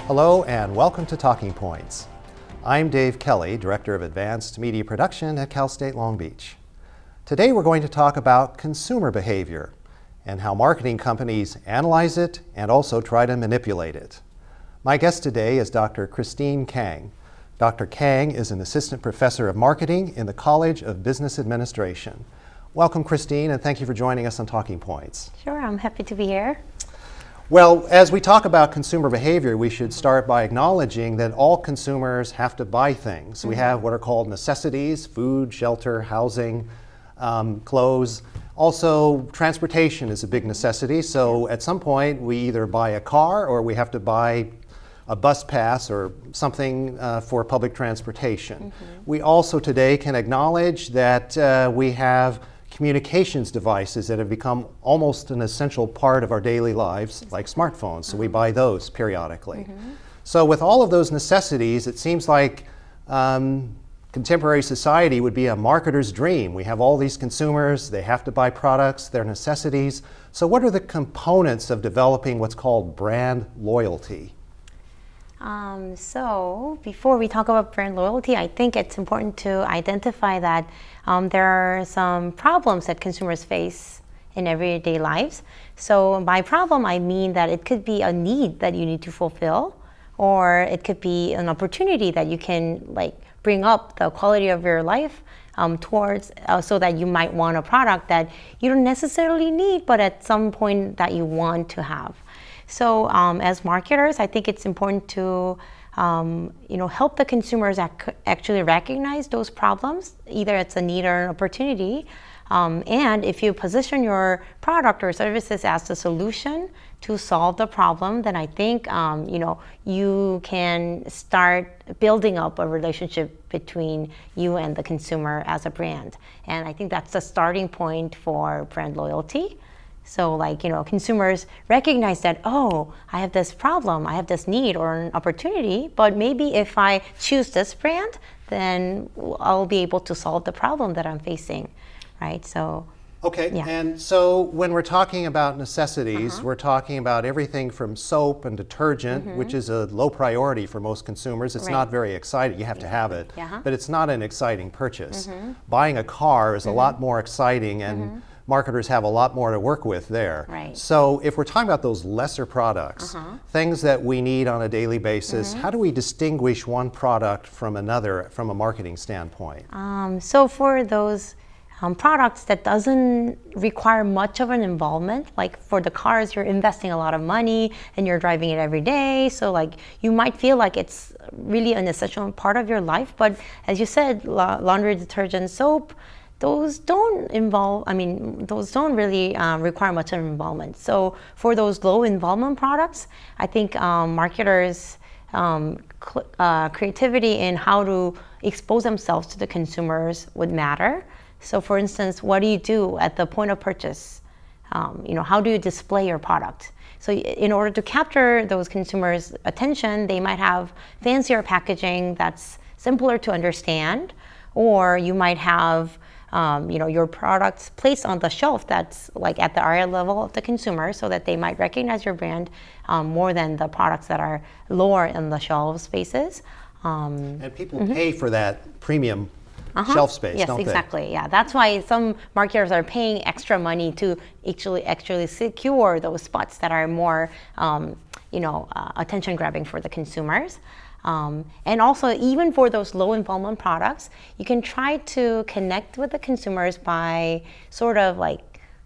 Hello and welcome to Talking Points. I'm Dave Kelly, Director of Advanced Media Production at Cal State Long Beach. Today we're going to talk about consumer behavior and how marketing companies analyze it and also try to manipulate it. My guest today is Dr. Christine Kang. Dr. Kang is an Assistant Professor of Marketing in the College of Business Administration. Welcome, Christine, and thank you for joining us on Talking Points. Sure, I'm happy to be here. Well, as we talk about consumer behavior, we should start by acknowledging that all consumers have to buy things. We have what are called necessities: food, shelter, housing, clothes. Also, transportation is a big necessity. So at some point, we either buy a car or we have to buy a bus pass or something for public transportation. We also today can acknowledge that we have communications devices that have become almost an essential part of our daily lives, like smartphones, so we buy those periodically. So with all of those necessities, it seems like contemporary society would be a marketer's dream. We have all these consumers, they have to buy products, they're necessities. So what are the components of developing what's called brand loyalty? So before we talk about brand loyalty, I think it's important to identify that there are some problems that consumers face in everyday lives. So by problem, I mean that it could be a need that you need to fulfill, or it could be an opportunity that you can bring up the quality of your life towards, so that you might want a product that you don't necessarily need, but at some point that you want to have. So as marketers, I think it's important to help the consumers actually recognize those problems. Either it's a need or an opportunity. And if you position your product or services as the solution to solve the problem, then I think you can start building up a relationship between you and the consumer as a brand. And I think that's the starting point for brand loyalty. So consumers recognize that, oh, I have this problem, I have this need or an opportunity, but maybe if I choose this brand, then I'll be able to solve the problem that I'm facing, right? So, okay, yeah. And so when we're talking about necessities, we're talking about everything from soap and detergent, which is a low priority for most consumers. It's not very exciting. You have to have it, but it's not an exciting purchase. Buying a car is a lot more exciting, and marketers have a lot more to work with there. Right. So if we're talking about those lesser products, things that we need on a daily basis, how do we distinguish one product from another from a marketing standpoint? So for those products that doesn't require much of an involvement, like for the cars, you're investing a lot of money and you're driving it every day. So you might feel like it's really an essential part of your life. But as you said, laundry detergent, soap, those don't really require much of involvement. So for those low involvement products, I think marketers' creativity in how to expose themselves to the consumers would matter. So for instance, what do you do at the point of purchase? How do you display your product? So in order to capture those consumers' attention, they might have fancier packaging that's simpler to understand, or you might have your products placed on the shelf that's at the eye level of the consumer, so that they might recognize your brand more than the products that are lower in the shelf spaces. And people pay for that premium shelf space, yes, don't they? Yes, exactly. Yeah, that's why some marketers are paying extra money to actually secure those spots that are more attention grabbing for the consumers. And also, even for those low involvement products, you can try to connect with the consumers by sort of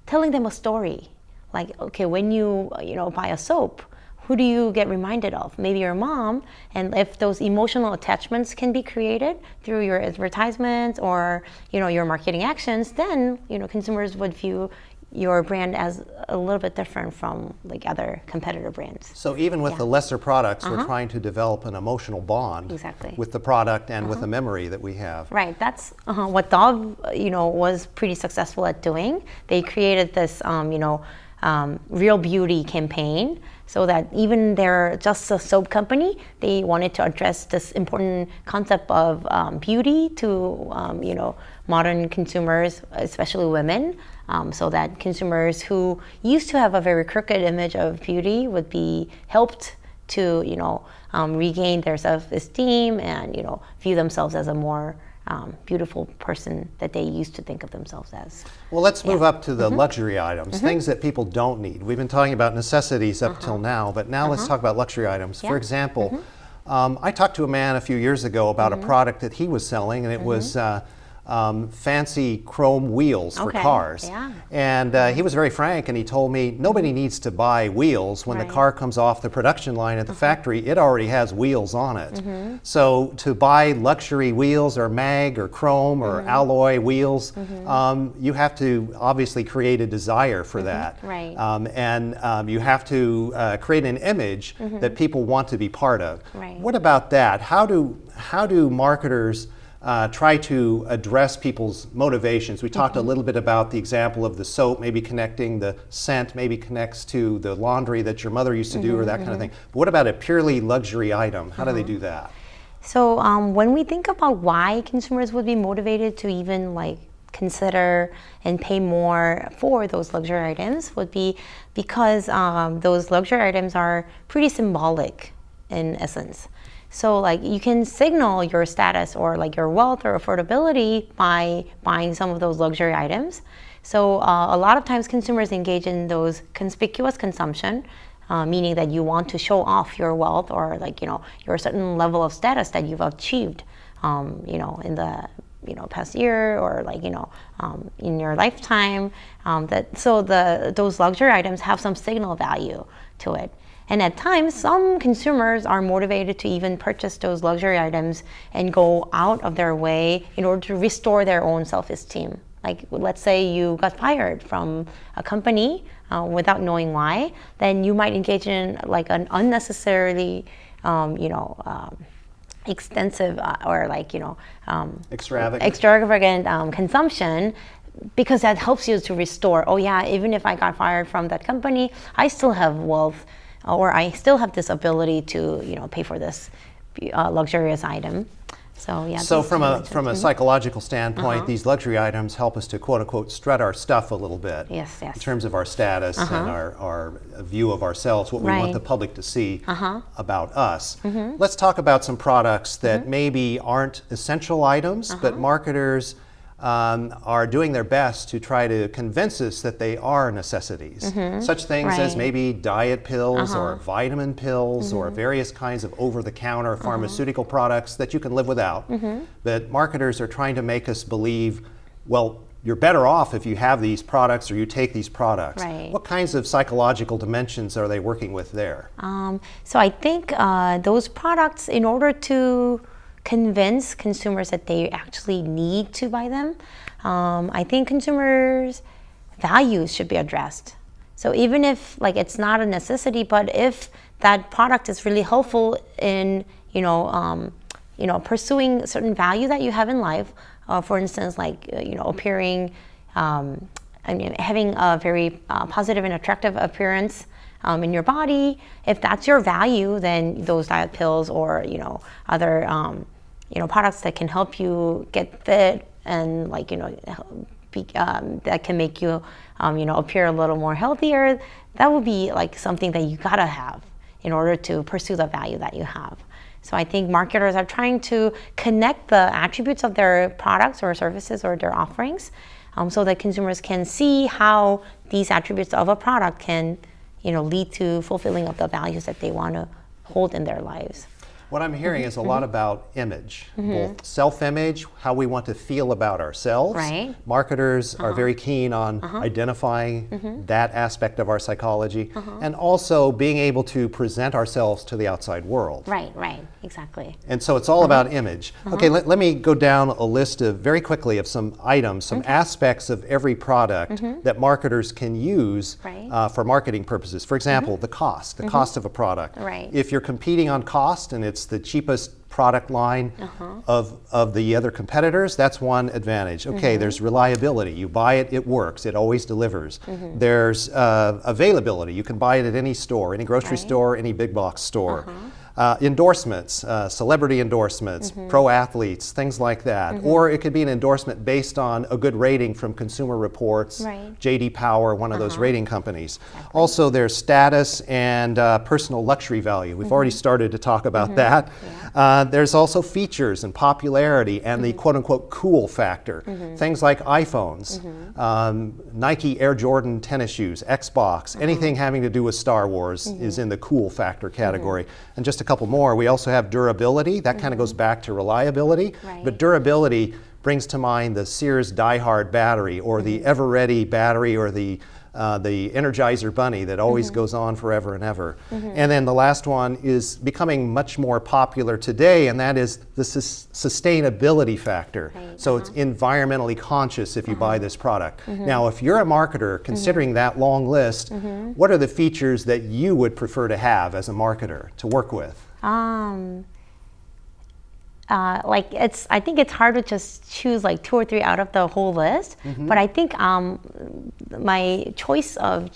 telling them a story. Okay, when you buy a soap, who do you get reminded of? Maybe your mom. And if those emotional attachments can be created through your advertisements or your marketing actions, then consumers would view your brand as a little bit different from other competitor brands. So even with the lesser products, we're trying to develop an emotional bond with the product and with the memory that we have. Right, that's what Dove was pretty successful at doing. They created this Real Beauty campaign, so that even they're just a soap company, they wanted to address this important concept of beauty to modern consumers, especially women, so that consumers who used to have a very crooked image of beauty would be helped to, regain their self-esteem and, view themselves as a more beautiful person that they used to think of themselves as. Well, let's move up to the luxury items, things that people don't need. We've been talking about necessities up till now, but now let's talk about luxury items. For example, I talked to a man a few years ago about a product that he was selling, and it was fancy chrome wheels for cars. And he was very frank, and he told me nobody needs to buy wheels. When the car comes off the production line at the factory, it already has wheels on it. So to buy luxury wheels or mag or chrome or alloy wheels, you have to obviously create a desire for that. And you have to create an image that people want to be part of. What about that? How do marketers try to address people's motivations? We talked a little bit about the example of the soap, maybe connecting the scent, maybe connects to the laundry that your mother used to do or that kind of thing. But what about a purely luxury item? How do they do that? So when we think about why consumers would be motivated to even consider and pay more for those luxury items would be because those luxury items are pretty symbolic in essence. So you can signal your status or your wealth or affordability by buying some of those luxury items. So a lot of times consumers engage in those conspicuous consumption, meaning that you want to show off your wealth or your certain level of status that you've achieved, in the past year or in your lifetime. Those luxury items have some signal value to it. And at times, some consumers are motivated to even purchase those luxury items and go out of their way in order to restore their own self-esteem. Let's say you got fired from a company without knowing why, then you might engage in an unnecessarily, extensive or extravagant consumption, because that helps you to restore. Oh yeah, even if I got fired from that company, I still have wealth, or I still have this ability to pay for this luxurious item. So yeah. So from a psychological standpoint, these luxury items help us to quote unquote strut our stuff a little bit. Yes. In terms of our status and our view of ourselves, what we want the public to see about us. Let's talk about some products that maybe aren't essential items, but marketers are doing their best to try to convince us that they are necessities. Such things as maybe diet pills or vitamin pills or various kinds of over-the-counter pharmaceutical products that you can live without. But marketers are trying to make us believe, well, you're better off if you have these products or you take these products. What kinds of psychological dimensions are they working with there? So I think those products, in order to convince consumers that they actually need to buy them, I think consumers' values should be addressed. So even if it's not a necessity, but if that product is really helpful in pursuing a certain value that you have in life, for instance, appearing, having a very positive and attractive appearance in your body. If that's your value, then those diet pills or other products that can help you get fit and that can make you appear a little more healthier, that would be something that you gotta have in order to pursue the value that you have. So I think marketers are trying to connect the attributes of their products or services or their offerings, so that consumers can see how these attributes of a product can lead to fulfilling of the values that they want to hold in their lives. What I'm hearing is a lot about image, both self-image, how we want to feel about ourselves. Marketers are very keen on identifying that aspect of our psychology, and also being able to present ourselves to the outside world. Right, exactly. And so it's all about image. Okay, let me go down a list very quickly of some items, some aspects of every product that marketers can use for marketing purposes. For example, the cost of a product. If you're competing on cost and it's the cheapest product line of the other competitors, that's one advantage. Okay, there's reliability. You buy it, it works. It always delivers. There's availability. You can buy it at any store, any grocery store, any big box store. Endorsements, celebrity endorsements, pro athletes, things like that. Or it could be an endorsement based on a good rating from Consumer Reports, Right. J.D. Power, one of those rating companies. Also, there's status and personal luxury value. We've already started to talk about that. Yeah. There's also features and popularity and the quote-unquote cool factor. Things like iPhones, Nike Air Jordan tennis shoes, Xbox, anything having to do with Star Wars is in the cool factor category. And just a couple more, we also have durability. That kind of goes back to reliability. Right. But durability brings to mind the Sears Die-Hard battery or the Ever-Ready battery or the Energizer Bunny that always goes on forever and ever. And then the last one is becoming much more popular today, and that is the sustainability factor. Right. So it's environmentally conscious if you buy this product. Now, if you're a marketer considering that long list, what are the features that you would prefer to have as a marketer to work with? I think it's hard to just choose like 2 or 3 out of the whole list. But I think my choice of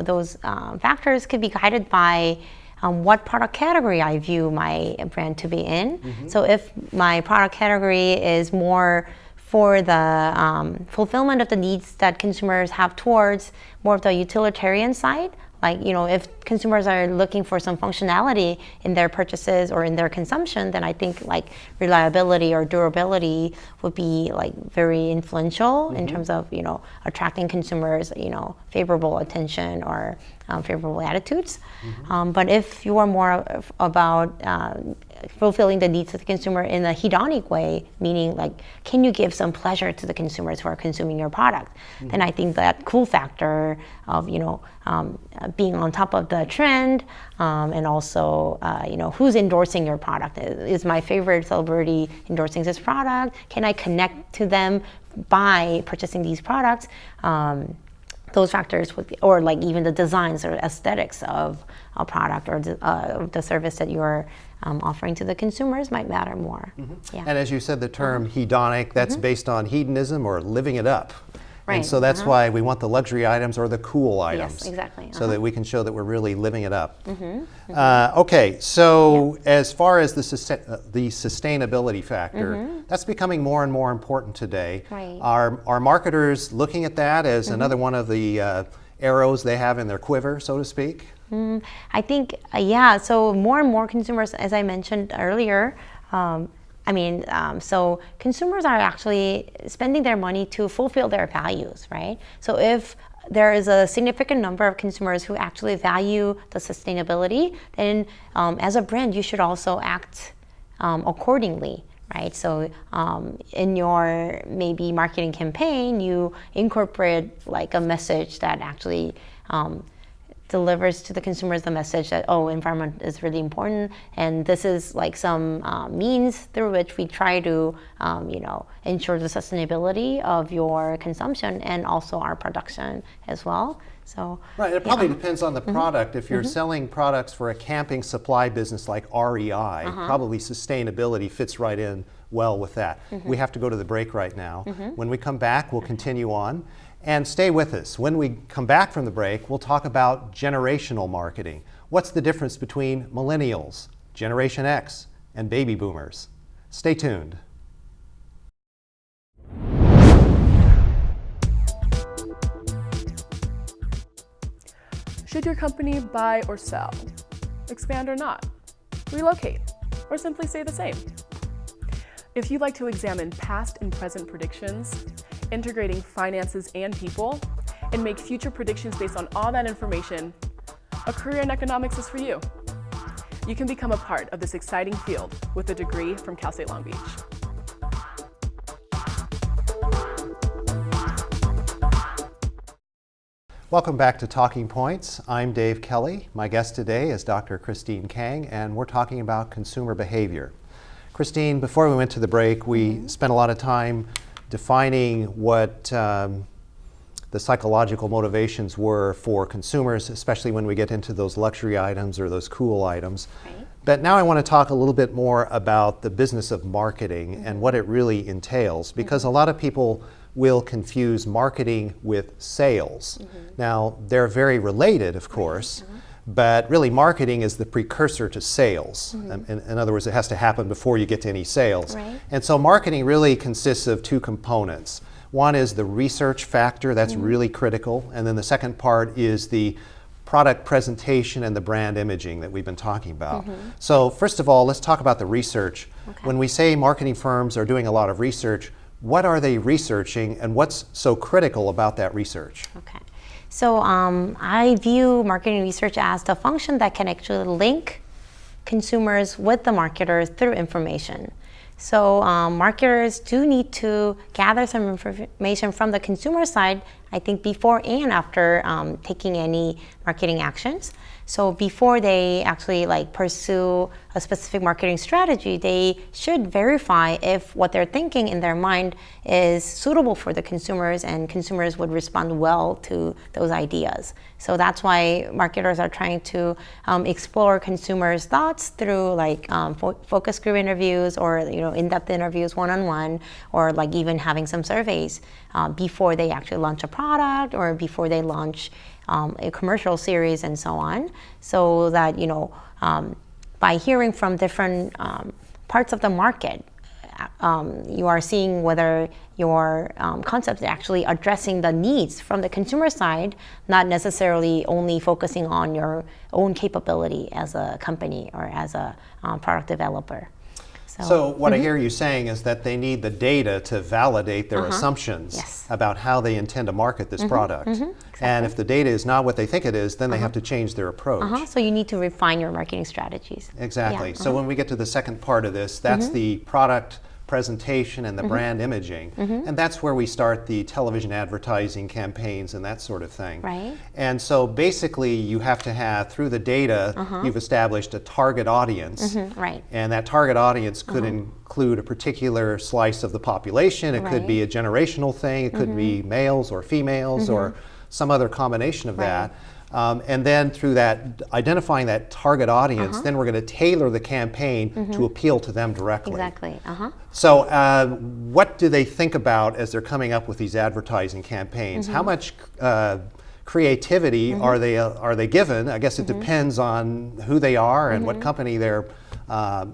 those factors could be guided by what product category I view my brand to be in. So if my product category is more for the fulfillment of the needs that consumers have towards more of the utilitarian side, like, if consumers are looking for some functionality in their purchases or in their consumption, then I think like reliability or durability would be like very influential in terms of, attracting consumers, favorable attention or favorable attitudes. But if you are more about fulfilling the needs of the consumer in a hedonic way, meaning like, can you give some pleasure to the consumers who are consuming your product? Then I think that cool factor of, being on top of the trend, and also, who's endorsing your product. Is my favorite celebrity endorsing this product? Can I connect to them by purchasing these products? Those factors would be, or like even the designs or aesthetics of a product or the service that you're offering to the consumers might matter more. Yeah. And as you said, the term hedonic, that's based on hedonism or living it up. Right. And so that's why we want the luxury items or the cool items. Yes, exactly. So that we can show that we're really living it up. Okay, so as far as the sustainability factor, that's becoming more and more important today. Right. Are marketers looking at that as another one of the arrows they have in their quiver, so to speak? I think, so more and more consumers, as I mentioned earlier, so consumers are actually spending their money to fulfill their values, right? So if there is a significant number of consumers who actually value the sustainability, then as a brand, you should also act accordingly, right? So in your maybe marketing campaign, you incorporate like a message that actually delivers to the consumers the message that, environment is really important, and this is like some means through which we try to, ensure the sustainability of your consumption and also our production as well. So right, it probably depends on the product. If you're selling products for a camping supply business like REI, probably sustainability fits right in well with that. We have to go to the break right now. When we come back, we'll continue on. And stay with us. When we come back from the break, we'll talk about generational marketing. What's the difference between millennials, Generation X, and baby boomers? Stay tuned. Should your company buy or sell? Expand or not? Relocate? Or simply stay the same? If you'd like to examine past and present predictions, integrating finances and people, and make future predictions based on all that information, a career in economics is for you. You can become a part of this exciting field with a degree from Cal State Long Beach. Welcome back to Talking Points. I'm Dave Kelly. My guest today is Dr. Christine Kang, and we're talking about consumer behavior. Christine, before we went to the break, we spent a lot of time defining what the psychological motivations were for consumers, especially when we get into those luxury items or those cool items. Right. But now I want to talk a little bit more about the business of marketing and what it really entails, because a lot of people will confuse marketing with sales. Now, they're very related, of course, But really, marketing is the precursor to sales. In other words, it has to happen before you get to any sales. Right. And so marketing really consists of two components. One is the research factor, that's really critical. And then the second part is the product presentation and the brand imaging that we've been talking about. So first of all, let's talk about the research. Okay. When we say marketing firms are doing a lot of research, what are they researching and what's so critical about that research? Okay. So I view marketing research as the function that can actually link consumers with the marketers through information. So marketers do need to gather some information from the consumer side, I think before and after taking any marketing actions. So before they actually pursue a specific marketing strategy, they should verify if what they're thinking in their mind is suitable for the consumers and consumers would respond well to those ideas. So that's why marketers are trying to explore consumers' thoughts through focus group interviews or in-depth interviews one-on-one, or even having some surveys before they actually launch a product or before they launch a commercial series and so on, so that by hearing from different parts of the market, you are seeing whether your concept is actually addressing the needs from the consumer side, not necessarily only focusing on your own capability as a company or as a product developer. So what I hear you saying is that they need the data to validate their assumptions Yes. about how they intend to market this product. Exactly. And if the data is not what they think it is, then they have to change their approach. So you need to refine your marketing strategies. Exactly. Yeah. So when we get to the second part of this, that's the product presentation and the brand imaging. And that's where we start the television advertising campaigns and that sort of thing. Right. And so basically you have to have, through the data, you've established a target audience. Right. And that target audience could include a particular slice of the population. It could be a generational thing. It could be males or females or some other combination of that. And then through that, identifying that target audience, then we're going to tailor the campaign to appeal to them directly. Exactly. So what do they think about as they're coming up with these advertising campaigns? How much creativity are they given? I guess it depends on who they are and what company they're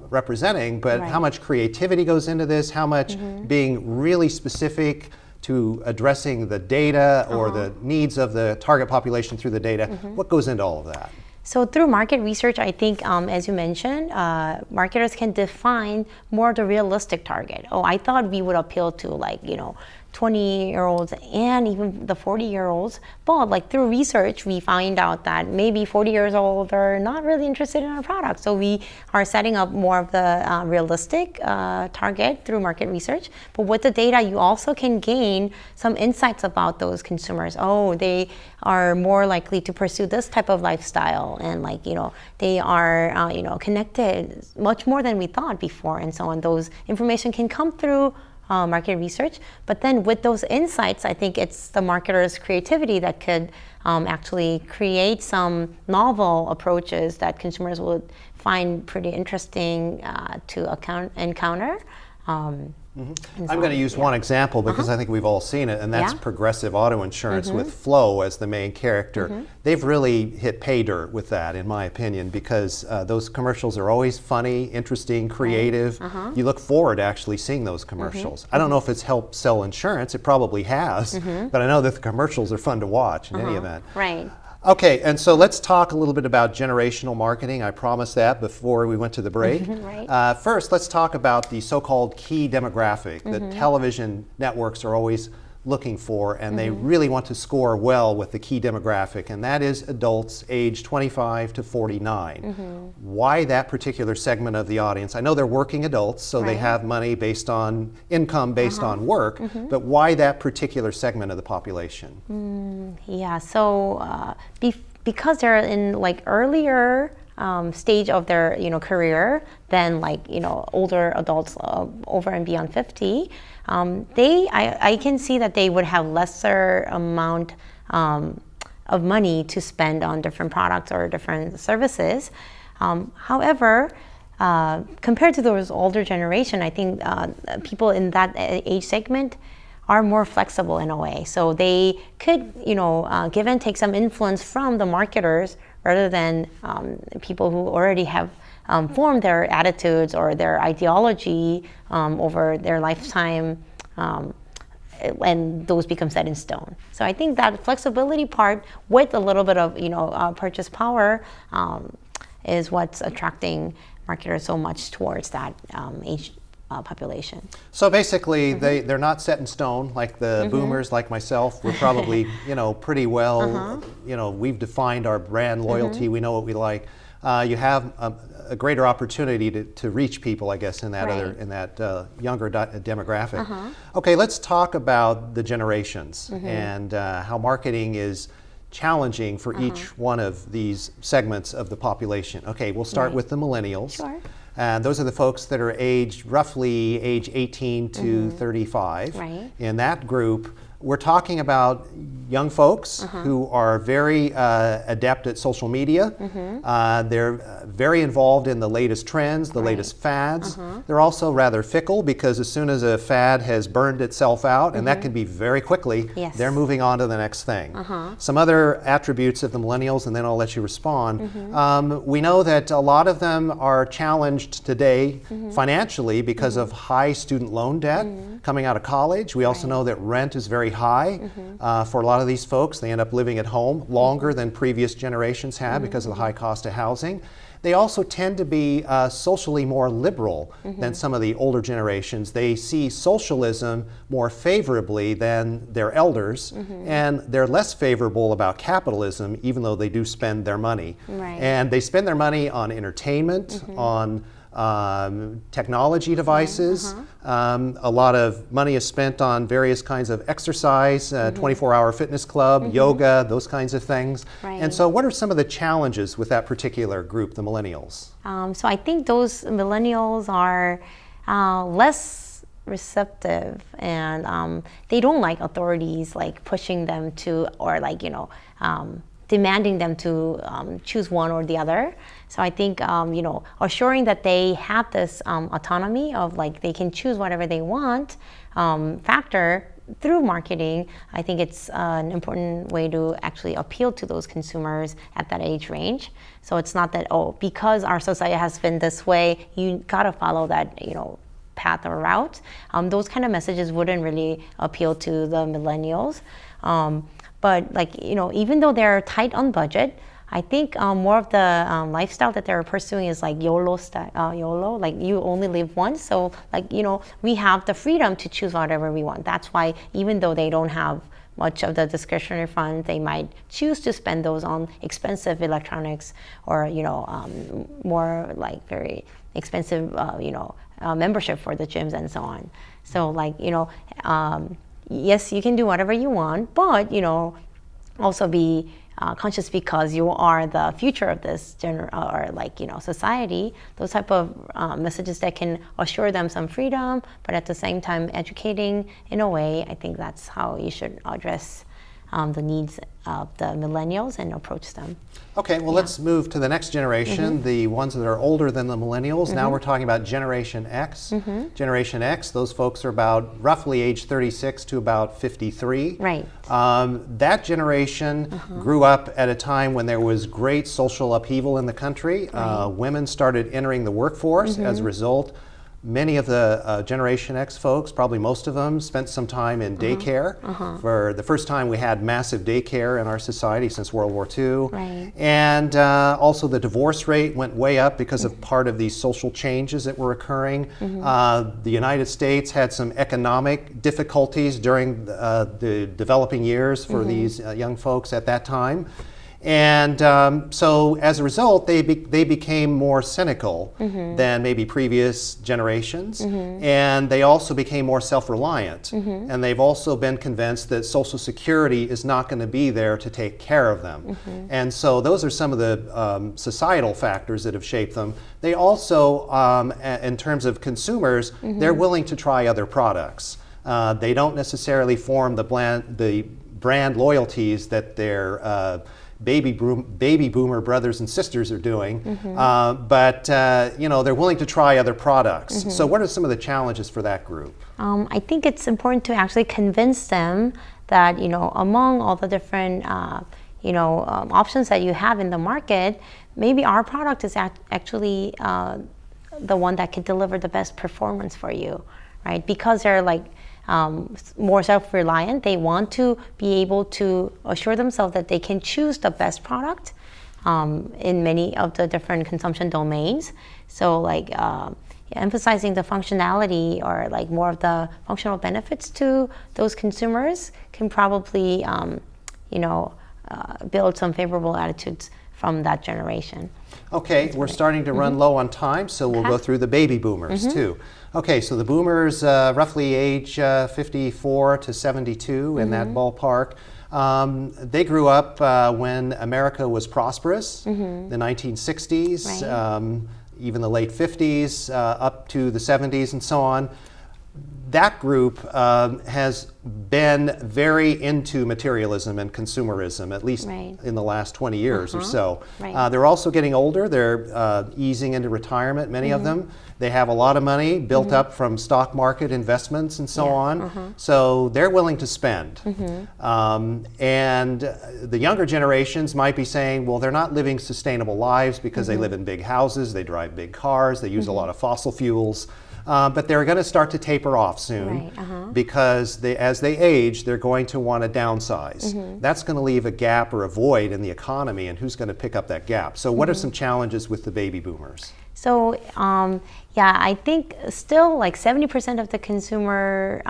representing, but how much creativity goes into this? How much being really specific to addressing the data or the needs of the target population through the data? What goes into all of that? So through market research, I think, as you mentioned, marketers can define more the realistic target. Oh, I thought we would appeal to 20-year-olds and even the 40-year-olds, but through research we find out that maybe 40 years old are not really interested in our product. So we are setting up more of the realistic target through market research. But with the data, you also can gain some insights about those consumers. Oh, they are more likely to pursue this type of lifestyle, and they are connected much more than we thought before, and so on. Those information can come through market research, but then with those insights, I think it's the marketer's creativity that could actually create some novel approaches that consumers would find pretty interesting to encounter. I'm going to use one example because I think we've all seen it, and that's Progressive Auto Insurance with Flo as the main character. They've really hit pay dirt with that, in my opinion, because those commercials are always funny, interesting, creative. You look forward to actually seeing those commercials. I don't know if it's helped sell insurance. It probably has, but I know that the commercials are fun to watch in any event. Right. Okay, and so let's talk a little bit about generational marketing. I promised that before we went to the break. Right. First, let's talk about the so-called key demographic that television networks are always looking for, and they really want to score well with the key demographic, and that is adults aged 25 to 49. Why that particular segment of the audience? I know they're working adults, so they have money based on income based on work, but why that particular segment of the population? Yeah, so because they're in earlier stage of their career than older adults over and beyond 50, I can see that they would have lesser amount of money to spend on different products or different services. However, compared to those older generation, I think people in that age segment are more flexible in a way. So they could, give and take some influence from the marketers rather than people who already have formed their attitudes or their ideology over their lifetime, and those become set in stone. So I think that flexibility part with a little bit of purchase power is what's attracting marketers so much towards that age population. So basically, they're not set in stone like the boomers, like myself. We're probably pretty well. We've defined our brand loyalty. We know what we like. You have a greater opportunity to reach people, I guess, in that younger demographic. Okay, let's talk about the generations and how marketing is challenging for each one of these segments of the population. Okay, we'll start with the millennials. Sure. And those are the folks that are roughly age 18 to 35. Right. In that group, we're talking about young folks who are very adept at social media. They're very involved in the latest trends, the latest fads. They're also rather fickle because as soon as a fad has burned itself out, and that can be very quickly, Yes. they're moving on to the next thing. Some other attributes of the millennials, and then I'll let you respond. We know that a lot of them are challenged today financially because of high student loan debt coming out of college. We also know that rent is very high for a lot of these folks. They end up living at home longer than previous generations have because of the high cost of housing. They also tend to be socially more liberal than some of the older generations. They see socialism more favorably than their elders, and they're less favorable about capitalism, even though they do spend their money. Right. And they spend their money on entertainment, on technology devices. A lot of money is spent on various kinds of exercise, 24-hour fitness club, yoga, those kinds of things. Right. And so what are some of the challenges with that particular group, the millennials? So I think those millennials are less receptive, and they don't like authorities like pushing them to, or like demanding them to choose one or the other. So I think assuring that they have this autonomy of like they can choose whatever they want factor through marketing, I think it's an important way to actually appeal to those consumers at that age range. So it's not that, because our society has been this way, you gotta follow that path or route. Those kind of messages wouldn't really appeal to the millennials. But even though they're tight on budget, I think more of the lifestyle that they're pursuing is like YOLO style, YOLO, like you only live once. So we have the freedom to choose whatever we want. That's why even though they don't have much of the discretionary funds, they might choose to spend those on expensive electronics or more like very expensive membership for the gyms and so on. So yes, you can do whatever you want, but also be conscious because you are the future of this society. Those type of messages that can assure them some freedom, but at the same time educating in a way. I think that's how you should address the needs of the millennials and approach them. Okay, well, let's move to the next generation, the ones that are older than the millennials. Now we're talking about Generation X. Generation X, those folks are about roughly age 36 to about 53. Right. That generation grew up at a time when there was great social upheaval in the country. Women started entering the workforce. As a result, many of the Generation X folks, probably most of them, spent some time in daycare. For the first time we had massive daycare in our society since World War II. Right. And also the divorce rate went way up because of part of these social changes that were occurring. The United States had some economic difficulties during the developing years for these young folks at that time. And so as a result, they became more cynical than maybe previous generations. And they also became more self-reliant. And they've also been convinced that Social Security is not going to be there to take care of them. And so those are some of the societal factors that have shaped them. They also, in terms of consumers, they're willing to try other products. They don't necessarily form the brand loyalties that their baby boomer brothers and sisters are doing, but they're willing to try other products. So what are some of the challenges for that group? I think it's important to actually convince them that among all the different options that you have in the market, maybe our product is actually the one that can deliver the best performance for you, right? Because they're like more self-reliant, they want to be able to assure themselves that they can choose the best product in many of the different consumption domains. So like emphasizing the functionality or like more of the functional benefits to those consumers can probably build some favorable attitudes from that generation. Okay, we're starting to run low on time, so we'll go through the baby boomers too. Okay, so the boomers roughly age 54 to 72 in that ballpark. They grew up when America was prosperous, the 1960s, Right. Even the late 50s, up to the 70s and so on. That group has been very into materialism and consumerism, at least Right. in the last 20 years or so. Right. They're also getting older. They're easing into retirement, many of them. They have a lot of money built up from stock market investments and so on. So they're willing to spend. And the younger generations might be saying, well, they're not living sustainable lives because they live in big houses, they drive big cars, they use a lot of fossil fuels. But they're going to start to taper off soon because as they age, they're going to want to downsize. That's going to leave a gap or a void in the economy, and who's going to pick up that gap? So what are some challenges with the baby boomers? So yeah, I think still like 70% of the consumer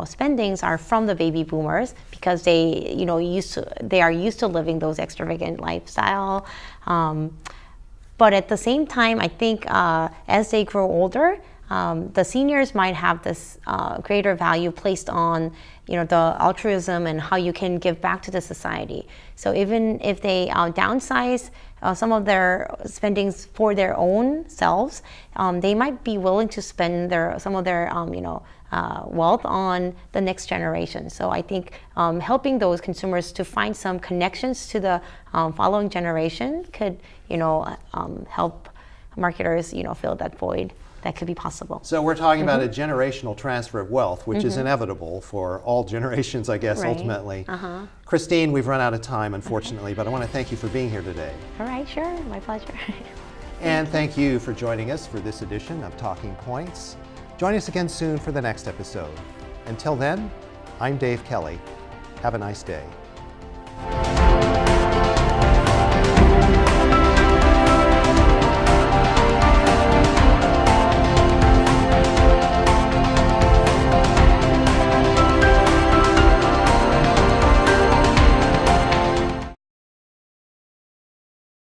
spendings are from the baby boomers because they are used to living those extravagant lifestyle. But at the same time, I think as they grow older, the seniors might have this greater value placed on the altruism and how you can give back to the society. So even if they downsize some of their spendings for their own selves, they might be willing to spend some of their wealth on the next generation. So I think helping those consumers to find some connections to the following generation could help marketers fill that void that could be possible. So we're talking about a generational transfer of wealth, which is inevitable for all generations, I guess, Right. ultimately. Christine, we've run out of time, unfortunately, but I want to thank you for being here today. All right, sure, my pleasure. And thank you for joining us for this edition of Talking Points. Join us again soon for the next episode. Until then, I'm Dave Kelly. Have a nice day.